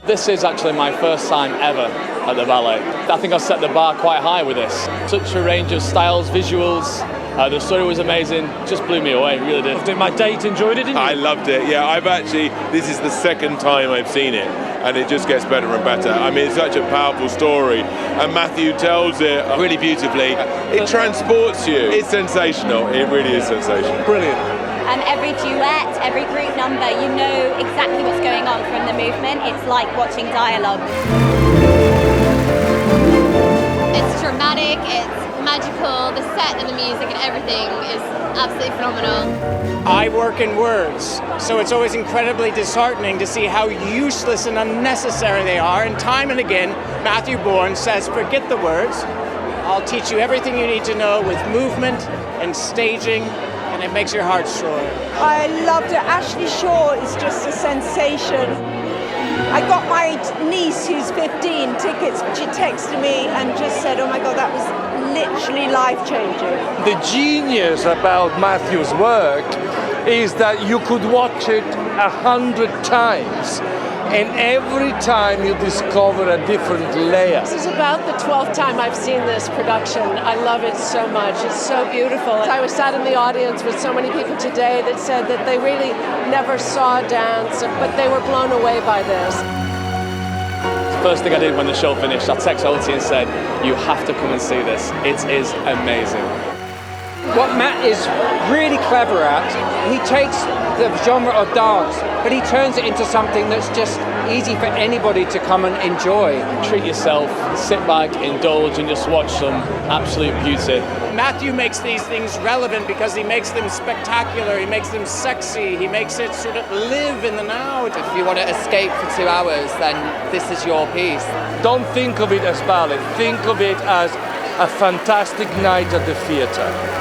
This is actually my first time ever at the ballet. I think I set the bar quite high with this. Such a range of styles, visuals. The story was amazing, just blew me away, really did. My date enjoyed it, didn't you? I loved it, yeah. This is the second time I've seen it, and it just gets better and better. I mean, it's such a powerful story, and Matthew tells it really beautifully. It transports you. It's sensational, it really is sensational. Brilliant. Every duet, every group number, you know exactly what's going on from the movement. It's like watching dialogue. It's dramatic, it's magical, the set and the music and everything is absolutely phenomenal. I work in words, so it's always incredibly disheartening to see how useless and unnecessary they are. And time and again, Matthew Bourne says, forget the words. I'll teach you everything you need to know with movement and staging, and it makes your heart soar. I loved it. Ashley Shaw is just a sensation. I got my niece, who's 15, tickets. She texted me and just said, oh my God, that was literally life-changing. The genius about Matthew's work is that you could watch it 100 times, and every time you discover a different layer. This is about the 12th time I've seen this production. I love it so much. It's so beautiful. I was sat in the audience with so many people today that said that they really never saw dance, but they were blown away by this. First thing I did when the show finished, I texted Alti and said, you have to come and see this. It is amazing. What Matt is really clever at, he takes the genre of dance, but he turns it into something that's just easy for anybody to come and enjoy. Treat yourself, sit back, indulge, and just watch some absolute beauty. Matthew makes these things relevant because he makes them spectacular, he makes them sexy, he makes it sort of live in the now. If you want to escape for 2 hours, then this is your piece. Don't think of it as ballet, think of it as a fantastic night at the theatre.